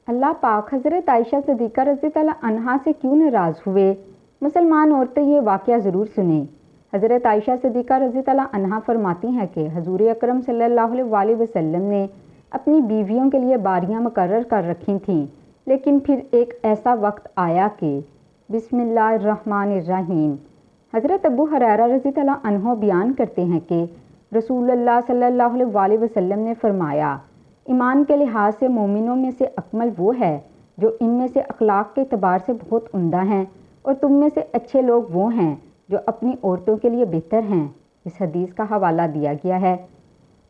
اللہ پاک حضرت عائشہ صدیقہ رضی اللہ عنہا سے کیوں ناراض ہوئے؟ مسلمان عورتیں یہ واقعہ ضرور سنیں۔ حضرت عائشہ صدیقہ رضی اللہ عنہا فرماتی ہیں کہ حضور اکرم صلی اللہ علیہ وسلم نے اپنی بیویوں کے لیے باریاں مقرر کر رکھی تھیں، لیکن پھر ایک ایسا وقت آیا کہ بسم اللہ الرحمن الرحیم۔ حضرت ابو ہریرہ رضی اللہ عنہ بیان کرتے ہیں کہ رسول اللہ صلی اللہ علیہ وسلم نے فرمایا، ایمان کے لحاظ سے مومنوں میں سے اکمل وہ ہے جو ان میں سے اخلاق کے اعتبار سے بہت عمدہ ہیں، اور تم میں سے اچھے لوگ وہ ہیں جو اپنی عورتوں کے لیے بہتر ہیں۔ اس حدیث کا حوالہ دیا گیا ہے۔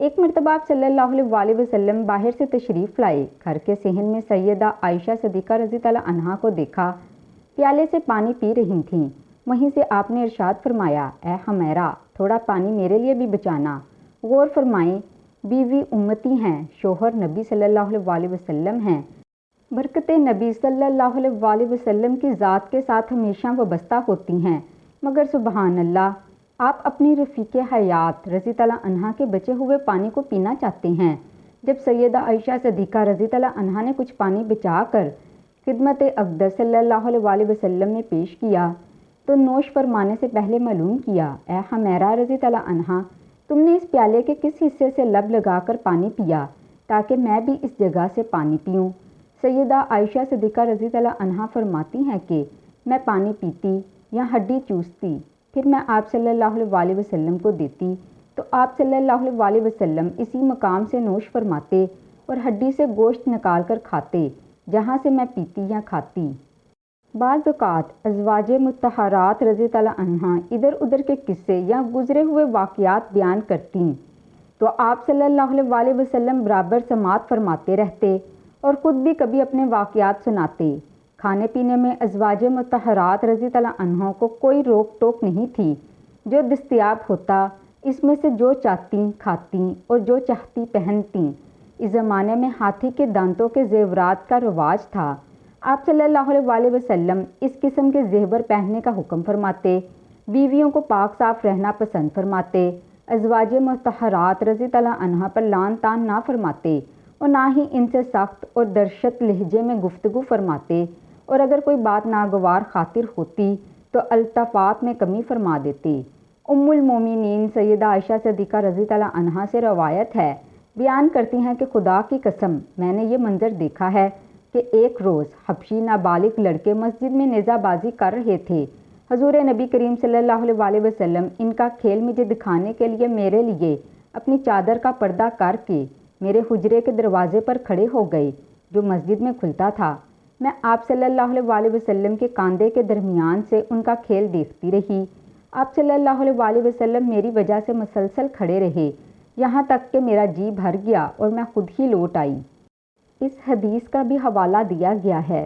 ایک مرتبہ آپ صلی اللہ علیہ وسلم باہر سے تشریف لائے، گھر کے صحن میں سیدہ عائشہ صدیقہ رضی اللہ عنہا کو دیکھا، پیالے سے پانی پی رہی تھیں۔ وہیں سے آپ نے ارشاد فرمایا، اے حمیرہ، تھوڑا پانی میرے لیے بھی بچانا۔ غور فرمائیں، بیوی امتی ہیں، شوہر نبی صلی اللہ علیہ وسلم ہیں۔ برکتیں نبی صلی اللہ علیہ وسلم کی ذات کے ساتھ ہمیشہ وابستہ ہوتی ہیں، مگر سبحان اللہ، آپ اپنی رفیق حیات رضی اللہ عنہا کے بچے ہوئے پانی کو پینا چاہتے ہیں۔ جب سیدہ عائشہ صدیقہ رضی اللہ عنہا نے کچھ پانی بچا کر خدمت اقدس صلی اللہ علیہ وسلم میں پیش کیا تو نوش فرمانے سے پہلے معلوم کیا، اے حمیرہ رضی اللہ عنہا، تم نے اس پیالے کے کس حصے سے لب لگا کر پانی پیا تاکہ میں بھی اس جگہ سے پانی پیوں؟ سیدہ عائشہ صدیقہ رضی اللہ عنہا فرماتی ہیں کہ میں پانی پیتی یا ہڈی چوستی، پھر میں آپ صلی اللہ علیہ وسلم کو دیتی تو آپ صلی اللہ علیہ وسلم اسی مقام سے نوش فرماتے اور ہڈی سے گوشت نکال کر کھاتے جہاں سے میں پیتی یا کھاتی۔ بعض اوقات ازواج مطہرات رضی اللہ عنہا ادھر ادھر کے قصے یا گزرے ہوئے واقعات بیان کرتی تو آپ صلی اللہ علیہ وسلم برابر سماعت فرماتے رہتے اور خود بھی کبھی اپنے واقعات سناتے۔ کھانے پینے میں ازواج مطہرات رضی اللہ عنہا کو کوئی روک ٹوک نہیں تھی، جو دستیاب ہوتا اس میں سے جو چاہتی کھاتی اور جو چاہتی پہنتی۔ اس زمانے میں ہاتھی کے دانتوں کے زیورات کا رواج تھا۔ آپ صلی اللہ علیہ وسلم اس قسم کے زیور پہننے کا حکم فرماتے، بیویوں کو پاک صاف رہنا پسند فرماتے، ازواج مطہرات رضی اللہ عنہا پر لعن طعن نہ فرماتے اور نہ ہی ان سے سخت اور درشت لہجے میں گفتگو فرماتے، اور اگر کوئی بات ناگوار خاطر ہوتی تو الطافات میں کمی فرما دیتے۔ ام المومنین سیدہ عائشہ صدیقہ رضی اللہ عنہا سے روایت ہے، بیان کرتی ہیں کہ خدا کی قسم میں نے یہ منظر دیکھا ہے کہ ایک روز حبشی نابالغ لڑکے مسجد میں نیزہ بازی کر رہے تھے۔ حضور نبی کریم صلی اللہ علیہ وسلم ان کا کھیل مجھے دکھانے کے لیے میرے لیے اپنی چادر کا پردہ کر کے میرے حجرے کے دروازے پر کھڑے ہو گئے جو مسجد میں کھلتا تھا۔ میں آپ صلی اللہ علیہ وسلم کے کاندھے کے درمیان سے ان کا کھیل دیکھتی رہی۔ آپ صلی اللہ علیہ وسلم میری وجہ سے مسلسل کھڑے رہے، یہاں تک کہ میرا جی بھر گیا اور میں خود ہی لوٹ آئی۔ اس حدیث کا بھی حوالہ دیا گیا ہے۔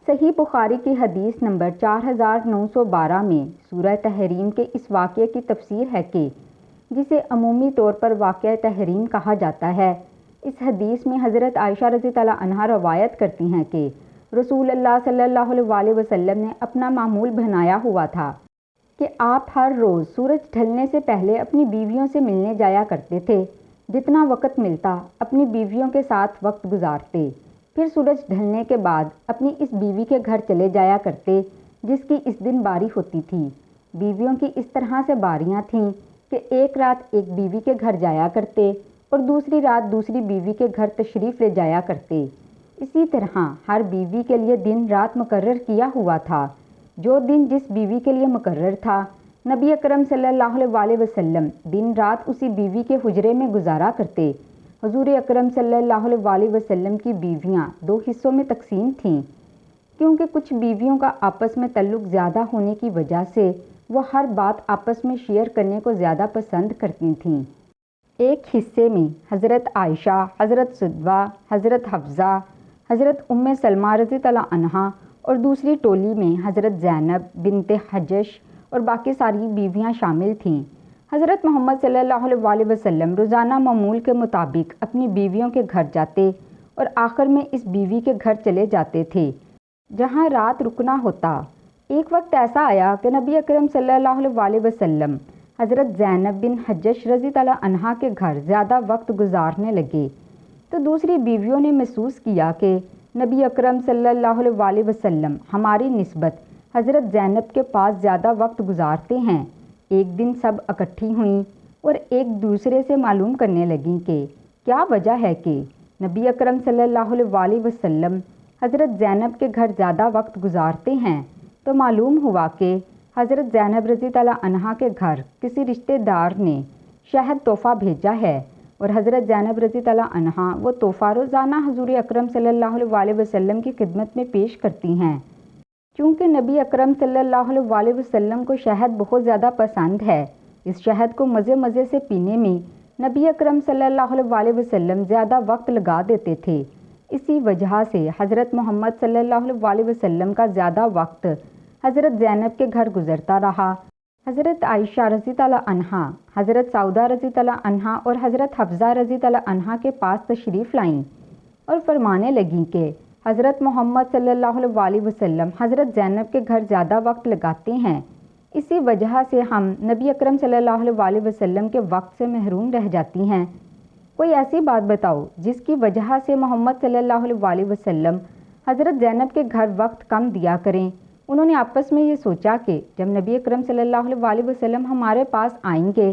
صحیح بخاری کی حدیث نمبر 4912 میں سورہ تحریم کے اس واقعے کی تفسیر ہے کہ جسے عمومی طور پر واقعہ تحریم کہا جاتا ہے۔ اس حدیث میں حضرت عائشہ رضی اللہ عنہا روایت کرتی ہیں کہ رسول اللہ صلی اللہ علیہ وسلم نے اپنا معمول بنایا ہوا تھا کہ آپ ہر روز سورج ڈھلنے سے پہلے اپنی بیویوں سے ملنے جایا کرتے تھے۔ جتنا وقت ملتا اپنی بیویوں کے ساتھ وقت گزارتے، پھر سورج ڈھلنے کے بعد اپنی اس بیوی کے گھر چلے جایا کرتے جس کی اس دن باری ہوتی تھی۔ بیویوں کی اس طرح سے باریاں تھیں کہ ایک رات ایک بیوی کے گھر جایا کرتے اور دوسری رات دوسری بیوی کے گھر تشریف لے جایا کرتے۔ اسی طرح ہر بیوی کے لیے دن رات مقرر کیا ہوا تھا۔ جو دن جس بیوی کے لیے مقرر تھا، نبی اکرم صلی اللہ علیہ وسلم دن رات اسی بیوی کے حجرے میں گزارا کرتے۔ حضور اکرم صلی اللہ علیہ وسلم کی بیویاں دو حصوں میں تقسیم تھیں، کیونکہ کچھ بیویوں کا آپس میں تعلق زیادہ ہونے کی وجہ سے وہ ہر بات آپس میں شیئر کرنے کو زیادہ پسند کرتی تھیں۔ ایک حصے میں حضرت عائشہ، حضرت صدوہ، حضرت حفصہ، حضرت ام سلمہ رضی اللہ عنہا اور دوسری ٹولی میں حضرت زینب بنت حجش اور باقی ساری بیویاں شامل تھیں۔ حضرت محمد صلی اللہ علیہ وسلم روزانہ معمول کے مطابق اپنی بیویوں کے گھر جاتے اور آخر میں اس بیوی کے گھر چلے جاتے تھے جہاں رات رکنا ہوتا۔ ایک وقت ایسا آیا کہ نبی اکرم صلی اللہ علیہ وسلم حضرت زینب بن حجش رضی اللہ عنہا کے گھر زیادہ وقت گزارنے لگے تو دوسری بیویوں نے محسوس کیا کہ نبی اکرم صلی اللہ علیہ وسلم ہماری نسبت حضرت زینب کے پاس زیادہ وقت گزارتے ہیں۔ ایک دن سب اکٹھی ہوئیں اور ایک دوسرے سے معلوم کرنے لگیں کہ کیا وجہ ہے کہ نبی اکرم صلی اللہ علیہ وسلم حضرت زینب کے گھر زیادہ وقت گزارتے ہیں، تو معلوم ہوا کہ حضرت زینب رضی اللہ عنہا کے گھر کسی رشتہ دار نے شہد تحفہ بھیجا ہے، اور حضرت زینب رضی اللہ عنہا وہ تحفہ روزانہ حضور اکرم صلی اللہ علیہ وسلم کی خدمت میں پیش کرتی ہیں۔ چونکہ نبی اکرم صلی اللہ علیہ وسلم کو شہد بہت زیادہ پسند ہے، اس شہد کو مزے مزے سے پینے میں نبی اکرم صلی اللہ علیہ وسلم زیادہ وقت لگا دیتے تھے۔ اسی وجہ سے حضرت محمد صلی اللہ علیہ وسلم کا زیادہ وقت حضرت زینب کے گھر گزرتا رہا۔ حضرت عائشہ رضی اللہ عنہا، حضرت سعودہ رضی اللہ عنہا اور حضرت حفصہ رضی اللہ عنہا کے پاس تشریف لائیں اور فرمانے لگیں کہ حضرت محمد صلی اللہ علیہ وسلم حضرت زینب کے گھر زیادہ وقت لگاتے ہیں، اسی وجہ سے ہم نبی اکرم صلی اللہ علیہ وسلم کے وقت سے محروم رہ جاتی ہیں۔ کوئی ایسی بات بتاؤ جس کی وجہ سے محمد صلی اللہ علیہ وسلم حضرت زینب کے گھر وقت کم دیا کریں۔ انہوں نے آپس میں یہ سوچا کہ جب نبی اکرم صلی اللہ علیہ وسلم ہمارے پاس آئیں گے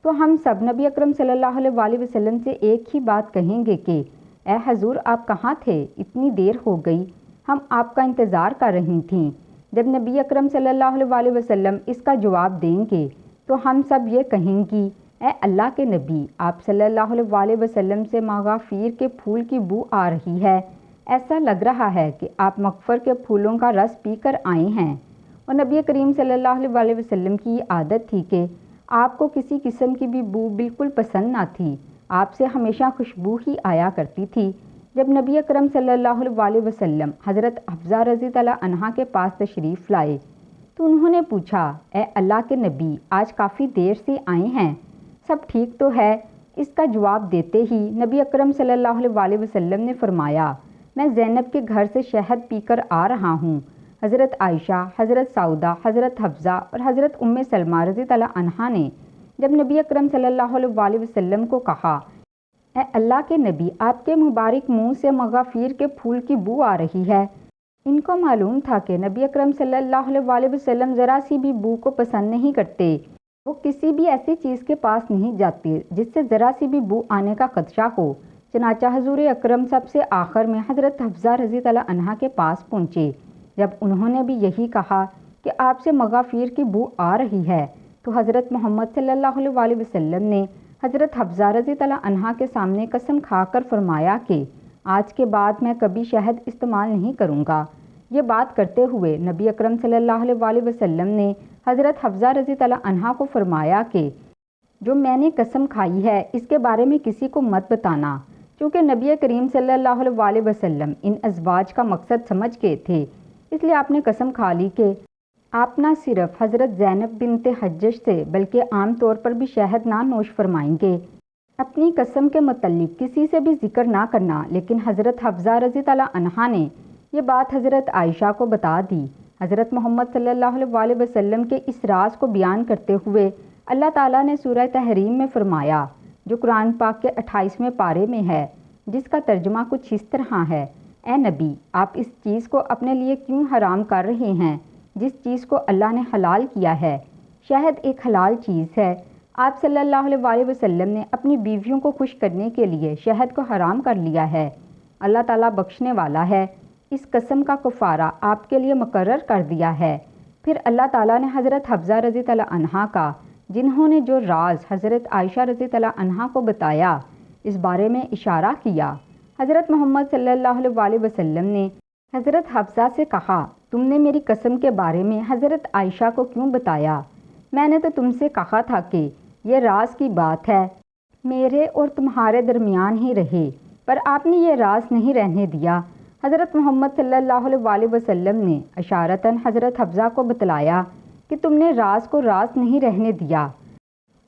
تو ہم سب نبی اکرم صلی اللہ علیہ وسلم سے ایک ہی بات کہیں گے کہ اے حضور آپ کہاں تھے، اتنی دیر ہو گئی، ہم آپ کا انتظار کر رہی تھیں۔ جب نبی اکرم صلی اللہ علیہ وسلم اس کا جواب دیں گے تو ہم سب یہ کہیں گی اے اللہ کے نبی آپ صلی اللہ علیہ وسلم سے مغافیر کے پھول کی بو آ رہی ہے، ایسا لگ رہا ہے کہ آپ مغفر کے پھولوں کا رس پی کر آئے ہیں۔ اور نبی کریم صلی اللہ علیہ وسلم کی یہ عادت تھی کہ آپ کو کسی قسم کی بھی بو بالکل پسند نہ تھی، آپ سے ہمیشہ خوشبو ہی آیا کرتی تھی۔ جب نبی اکرم صلی اللہ علیہ وسلم حضرت حفصہ رضی اللہ عنہا کے پاس تشریف لائے تو انہوں نے پوچھا اے اللہ کے نبی آج کافی دیر سے آئے ہیں، سب ٹھیک تو ہے؟ اس کا جواب دیتے ہی نبی اکرم صلی اللہ علیہ وسلم نے فرمایا میں زینب کے گھر سے شہد پی کر آ رہا ہوں۔ حضرت عائشہ، حضرت سعودہ، حضرت حفصہ اور حضرت ام سلمہ رضی اللہ عنہا نے جب نبی اکرم صلی اللہ علیہ وسلم کو کہا اے اللہ کے نبی آپ کے مبارک منہ سے مغافیر کے پھول کی بو آ رہی ہے، ان کو معلوم تھا کہ نبی اکرم صلی اللہ علیہ وسلم ذرا سی بھی بو کو پسند نہیں کرتے، وہ کسی بھی ایسی چیز کے پاس نہیں جاتے جس سے ذرا سی بھی بو آنے کا خدشہ ہو۔ چنانچہ حضور اکرم سب سے آخر میں حضرت حفصہ رضی اللہ عنہا کے پاس پہنچے۔ جب انہوں نے بھی یہی کہا کہ آپ سے مغافیر کی بو آ رہی ہے تو حضرت محمد صلی اللہ علیہ وسلم نے حضرت حفصہ رضی اللہ عنہا کے سامنے قسم کھا کر فرمایا کہ آج کے بعد میں کبھی شہد استعمال نہیں کروں گا۔ یہ بات کرتے ہوئے نبی اکرم صلی اللہ علیہ وسلم نے حضرت حفصہ رضی اللہ عنہا کو فرمایا کہ جو میں نے قسم کھائی ہے اس کے بارے میں کسی کو مت بتانا، چونکہ نبی کریم صلی اللہ علیہ وسلم ان ازواج کا مقصد سمجھ گئے تھے، اس لیے آپ نے قسم کھا لی کہ آپ نہ صرف حضرت زینب بنت حجش سے بلکہ عام طور پر بھی شہد نہ نوش فرمائیں گے۔ اپنی قسم کے متعلق کسی سے بھی ذکر نہ کرنا، لیکن حضرت حفصہ رضی اللہ عنہا نے یہ بات حضرت عائشہ کو بتا دی۔ حضرت محمد صلی اللہ علیہ وسلم کے اس راز کو بیان کرتے ہوئے اللہ تعالیٰ نے سورہ تحریم میں فرمایا جو قرآن پاک کے 28ویں پارے میں ہے، جس کا ترجمہ کچھ اس طرح ہے اے نبی آپ اس چیز کو اپنے لیے کیوں حرام کر رہے ہیں جس چیز کو اللہ نے حلال کیا ہے؟ شہد ایک حلال چیز ہے، آپ صلی اللہ علیہ وسلم نے اپنی بیویوں کو خوش کرنے کے لیے شہد کو حرام کر لیا ہے۔ اللہ تعالیٰ بخشنے والا ہے، اس قسم کا کفارہ آپ کے لیے مقرر کر دیا ہے۔ پھر اللہ تعالیٰ نے حضرت حفصہ رضی اللہ عنہا کا جنہوں نے جو راز حضرت عائشہ رضی اللہ عنہا کو بتایا اس بارے میں اشارہ کیا۔ حضرت محمد صلی اللہ علیہ وسلم نے حضرت حفصہ سے کہا تم نے میری قسم کے بارے میں حضرت عائشہ کو کیوں بتایا؟ میں نے تو تم سے کہا تھا کہ یہ راز کی بات ہے، میرے اور تمہارے درمیان ہی رہے، پر آپ نے یہ راز نہیں رہنے دیا۔ حضرت محمد صلی اللہ علیہ وسلم نے اشارتاً حضرت حفصہ کو بتلایا کہ تم نے راز کو راز نہیں رہنے دیا۔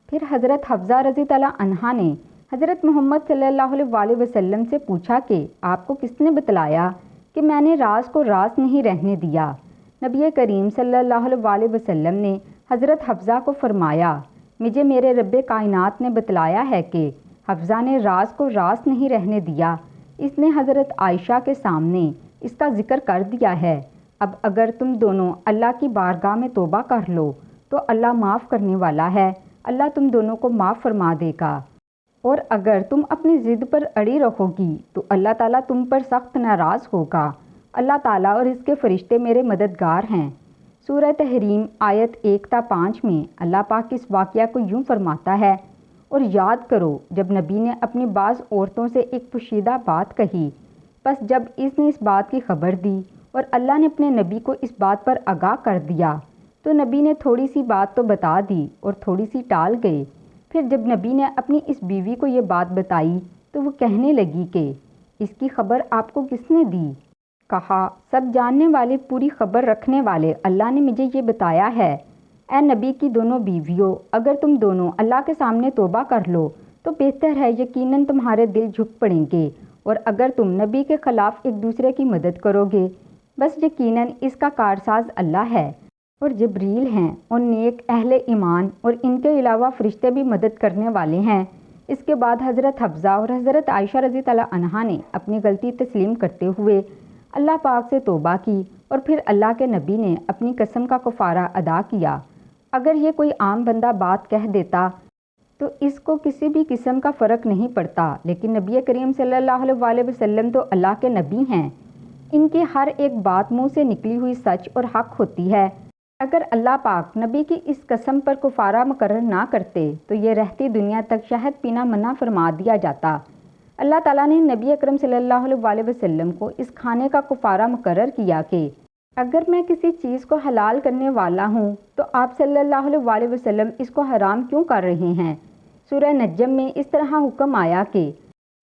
پھر حضرت حفصہ رضی اللہ عنہا نے حضرت محمد صلی اللہ علیہ وسلم سے پوچھا کہ آپ کو کس نے بتلایا کہ میں نے راز کو راز نہیں رہنے دیا؟ نبی کریم صلی اللہ علیہ وسلم نے حضرت حفصہ کو فرمایا مجھے میرے رب کائنات نے بتلایا ہے کہ حفصہ نے راز کو راز نہیں رہنے دیا۔ اس نے حضرت عائشہ کے سامنے اس کا ذکر کر دیا ہے۔ اب اگر تم دونوں اللہ کی بارگاہ میں توبہ کر لو تو اللہ معاف کرنے والا ہے، اللہ تم دونوں کو معاف فرما دے گا۔ اور اگر تم اپنی ضد پر اڑی رہو گی تو اللہ تعالیٰ تم پر سخت ناراض ہوگا۔ اللہ تعالیٰ اور اس کے فرشتے میرے مددگار ہیں۔ سورہ تحریم آیت 1 تا 5 میں اللہ پاک اس واقعہ کو یوں فرماتا ہے، اور یاد کرو جب نبی نے اپنی بعض عورتوں سے ایک پوشیدہ بات کہی، بس جب اس نے اس بات کی خبر دی اور اللہ نے اپنے نبی کو اس بات پر آگاہ کر دیا تو نبی نے تھوڑی سی بات تو بتا دی اور تھوڑی سی ٹال گئے۔ پھر جب نبی نے اپنی اس بیوی کو یہ بات بتائی تو وہ کہنے لگی کہ اس کی خبر آپ کو کس نے دی؟ کہا، سب جاننے والے، پوری خبر رکھنے والے اللہ نے مجھے یہ بتایا ہے۔ اے نبی کی دونوں بیویوں، اگر تم دونوں اللہ کے سامنے توبہ کر لو تو بہتر ہے، یقیناً تمہارے دل جھک پڑیں گے، اور اگر تم نبی کے خلاف ایک دوسرے کی مدد کرو گے بس یقیناً اس کا کارساز اللہ ہے، اور جبریل ہیں اور نیک اہل ایمان اور ان کے علاوہ فرشتے بھی مدد کرنے والے ہیں۔ اس کے بعد حضرت حفصہ اور حضرت عائشہ رضی اللہ عنہا نے اپنی غلطی تسلیم کرتے ہوئے اللہ پاک سے توبہ کی، اور پھر اللہ کے نبی نے اپنی قسم کا کفارہ ادا کیا۔ اگر یہ کوئی عام بندہ بات کہہ دیتا تو اس کو کسی بھی قسم کا فرق نہیں پڑتا، لیکن نبی کریم صلی اللہ علیہ وسلم تو اللہ کے نبی ہیں، ان کی ہر ایک بات منہ سے نکلی ہوئی سچ اور حق ہوتی ہے۔ اگر اللہ پاک نبی کی اس قسم پر کفارہ مقرر نہ کرتے تو یہ رہتی دنیا تک شہد پینا منع فرما دیا جاتا۔ اللہ تعالیٰ نے نبی اکرم صلی اللہ علیہ وسلم کو اس کھانے کا کفارہ مقرر کیا کہ اگر میں کسی چیز کو حلال کرنے والا ہوں تو آپ صلی اللہ علیہ وسلم اس کو حرام کیوں کر رہے ہیں؟ سورہ نجم میں اس طرح حکم آیا کہ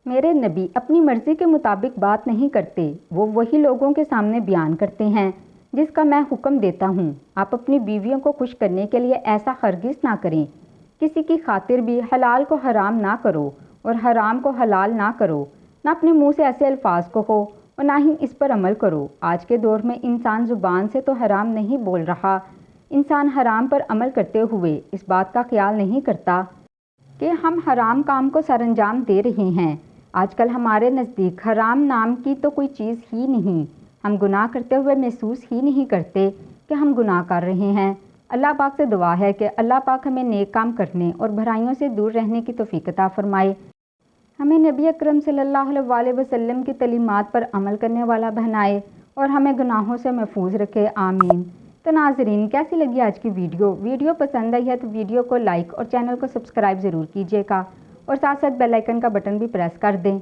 میرے نبی اپنی مرضی کے مطابق بات نہیں کرتے، وہ وہی لوگوں کے سامنے بیان کرتے ہیں جس کا میں حکم دیتا ہوں۔ آپ اپنی بیویوں کو خوش کرنے کے لیے ایسا ہرگز نہ کریں، کسی کی خاطر بھی حلال کو حرام نہ کرو اور حرام کو حلال نہ کرو، نہ اپنے منہ سے ایسے الفاظ کہو اور نہ ہی اس پر عمل کرو۔ آج کے دور میں انسان زبان سے تو حرام نہیں بول رہا، انسان حرام پر عمل کرتے ہوئے اس بات کا خیال نہیں کرتا کہ ہم حرام کام کو سر انجام دے رہے ہیں۔ آج کل ہمارے نزدیک حرام نام کی تو کوئی چیز ہی نہیں، ہم گناہ کرتے ہوئے محسوس ہی نہیں کرتے کہ ہم گناہ کر رہے ہیں۔ اللہ پاک سے دعا ہے کہ اللہ پاک ہمیں نیک کام کرنے اور برائیوں سے دور رہنے کی توفیق عطا فرمائے، ہمیں نبی اکرم صلی اللہ علیہ وسلم کی تعلیمات پر عمل کرنے والا بنائے اور ہمیں گناہوں سے محفوظ رکھے، آمین۔ تو ناظرین، کیسی لگی آج کی ویڈیو پسند آئی ہے تو ویڈیو کو لائک اور چینل کو سبسکرائب ضرور کیجیے گا، اور ساتھ ساتھ بیل آئیکن کا بٹن بھی پریس کر دیں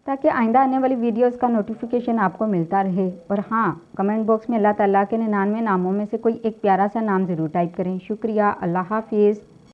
تاکہ آئندہ آنے والی ویڈیوز کا نوٹیفیکیشن آپ کو ملتا رہے۔ اور ہاں، کمنٹ باکس میں اللہ تعالیٰ کے 99 ناموں میں سے کوئی ایک پیارا سا نام ضرور ٹائپ کریں۔ شکریہ، اللہ حافظ۔